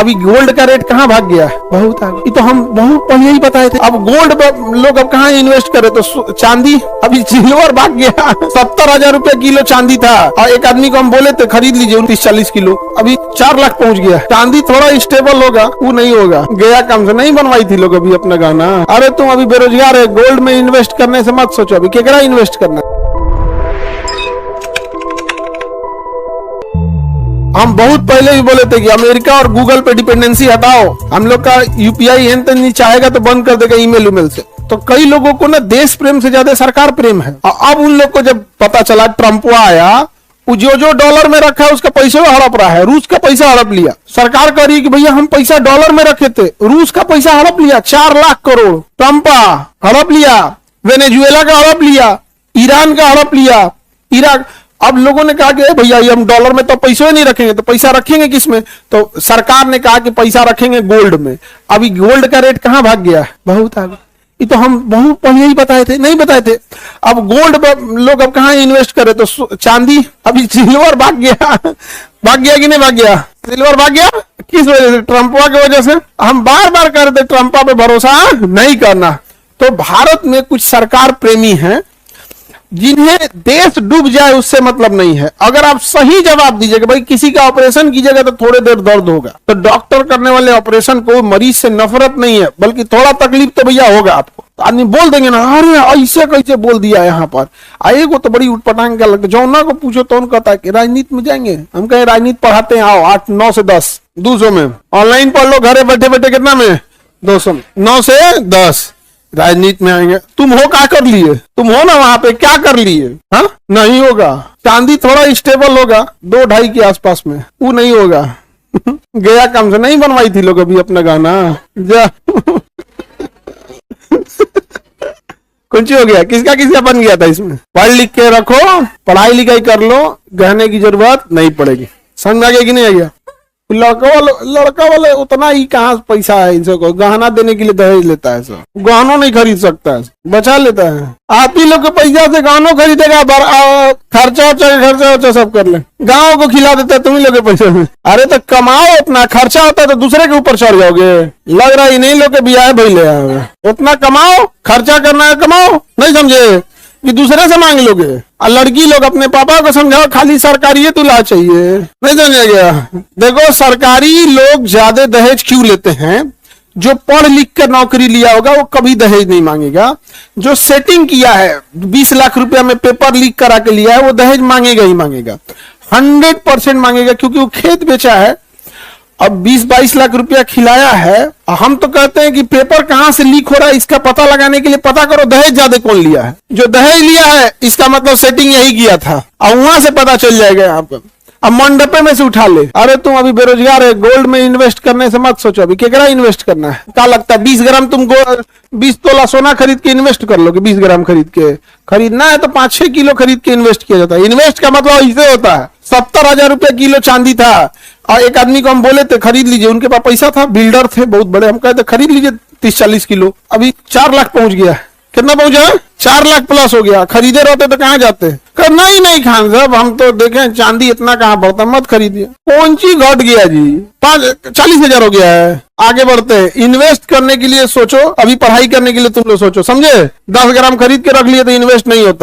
अभी गोल्ड का रेट कहाँ भाग गया है, बहुत आगे। ये तो हम बहुत पहले ही बताए थे। अब गोल्ड लोग अब कहाँ इन्वेस्ट करे, तो चांदी, अभी सिल्वर भाग गया 70,000 रुपए किलो चांदी था, और एक आदमी को हम बोले थे खरीद लीजिए 29-40 किलो, अभी 4 लाख पहुंच गया। चांदी थोड़ा स्टेबल होगा, वो नहीं होगा। गया काम से नहीं बनवाई थी लोग अभी अपना गहना। अरे तुम अभी बेरोजगार है, गोल्ड में इन्वेस्ट करने से मत सोचो, अभी केकरा इन्वेस्ट करना। हम बहुत पहले ही बोले थे कि अमेरिका और गूगल पे डिपेंडेंसी हटाओ, हम लोग का यूपीआई नहीं चाहेगा तो बंद कर देगा ईमेल उमेल से। तो कई लोगों को ना देश प्रेम से ज्यादा सरकार प्रेम है। और अब उन लोग को जब पता चला ट्रम्प आया, वो जो डॉलर में रखा है उसका पैसे हड़प रहा है, रूस का पैसा हड़प लिया। सरकार कह रही है कि भैया हम पैसा डॉलर में रखे थे, रूस का पैसा हड़प लिया 4 लाख करोड़, ट्रम्प हड़प लिया, वेनेजुएला का हड़प लिया, ईरान का हड़प लिया, इराक। अब लोगों ने कहा कि भैया ये हम डॉलर में तो पैसे नहीं रखेंगे, तो पैसा रखेंगे किस में? तो सरकार ने कहा कि पैसा रखेंगे गोल्ड में। अभी गोल्ड का रेट कहाँ भाग गया है, बहुत आगे। ये तो हम बहुत पहले ही बताए थे, नहीं बताए थे। अब गोल्ड लोग अब कहाँ इन्वेस्ट करे, तो चांदी, अभी सिल्वर भाग गया भाग गया कि नहीं भाग गया? सिल्वर भाग गया किस वजह से? ट्रम्पा की वजह से। हम बार बार कह रहे थे ट्रम्पा पे भरोसा नहीं करना। तो भारत में कुछ सरकार प्रेमी हैं जिन्हें देश डूब जाए उससे मतलब नहीं है। अगर आप सही जवाब दीजिएगा, भाई किसी का ऑपरेशन कीजिएगा तो थोड़ी देर दर्द होगा, तो डॉक्टर करने वाले ऑपरेशन को मरीज से नफरत नहीं है, बल्कि थोड़ा तकलीफ तो भैया होगा आपको। तो आदमी बोल देंगे ना, अरे ऐसे कैसे बोल दिया यहाँ पर। आए को तो बड़ी उठपटांग का लगता है। जौना को पूछो तो उनको कहता है कि राजनीति में जाएंगे। हम कहे राजनीति पढ़ाते हैं, आओ 8, 9 से 10, 200 में ऑनलाइन पढ़ लो, घरे बैठे बैठे कितना में 200 में, 9 से 10 राजनीति में आएंगे। तुम हो क्या कर लिए? तुम हो ना वहां पे, क्या कर लिए? हाँ, नहीं होगा। चांदी थोड़ा स्टेबल होगा 2-2.5 के आसपास में, वो नहीं होगा। गया काम से नहीं बनवाई थी लोग अभी अपना गहना जा कुछ हो गया, किसका बन गया था इसमें? पढ़ लिख के रखो, पढ़ाई लिखाई कर लो, गहने की जरूरत नहीं पड़ेगी। समझ आ गया कि नहीं आ गया? लड़का वाले उतना ही कहाँ पैसा है इनसे को गहना देने के लिए दहेज लेता है। सब गहनों नहीं खरीद सकता है, बचा लेता है। आप ही लोग के पैसा से गहनों खरीदेगा, खर्चा सब कर ले, गाँव को खिला देता है तुम ही लोग के पैसे में। अरे तो कमाओ, उतना खर्चा होता है तो दूसरे के ऊपर चढ़ जाओगे। लग रहा है नहीं लोग के बियाह भाई ले आए, उतना कमाओ, खर्चा करना है कमाओ, नहीं समझे कि दूसरे से मांग लोगे। और लड़की लोग अपने पापा को समझाओ खाली सरकारी दूल्हा चाहिए, नहीं समझा गया? देखो सरकारी लोग ज्यादा दहेज क्यों लेते हैं? जो पढ़ लिख कर नौकरी लिया होगा वो कभी दहेज नहीं मांगेगा। जो सेटिंग किया है 20 लाख रुपया में पेपर लीक करा के लिया है, वो दहेज मांगेगा ही मांगेगा, 100% मांगेगा, क्योंकि वो खेत बेचा है। अब 20-22 लाख रुपया खिलाया है। हम तो कहते हैं कि पेपर कहां से लीक हो रहा है इसका पता लगाने के लिए पता करो दहेज ज्यादा कौन लिया है। जो दहेज लिया है इसका मतलब सेटिंग यही किया था, और वहां से पता चल जाएगा यहाँ पर। अब मंडपे में से उठा ले। अरे तुम अभी बेरोजगार है, गोल्ड में इन्वेस्ट करने से मत सोचो, अभी केकरा इन्वेस्ट करना है? क्या लगता है 20 ग्राम तुम 20 तोला सोना खरीद के इन्वेस्ट कर लोगे? 20 ग्राम खरीद के खरीदना है तो 5-6 किलो खरीद के इन्वेस्ट किया जाता है। इन्वेस्ट का मतलब ऐसे होता है। 70,000 रुपया किलो चांदी था, और एक आदमी को हम बोले थे खरीद लीजिए, उनके पास पैसा था, बिल्डर थे बहुत बड़े, हम कहते खरीद लीजिए 30-40 किलो, अभी 4 लाख पहुंच गया। कितना पहुंचा है? 4 लाख प्लस हो गया। खरीदे रहते तो कहाँ जाते? नहीं खान साहब, हम तो देखें चांदी इतना कहाँ बढ़ता, मत खरीदिए। कौन सी घट गया जी, 40,000 हो गया है। आगे बढ़ते हैं, इन्वेस्ट करने के लिए सोचो, अभी पढ़ाई करने के लिए तुम लोग सोचो, समझे? 10 ग्राम खरीद के रख लिए तो इन्वेस्ट नहीं होता।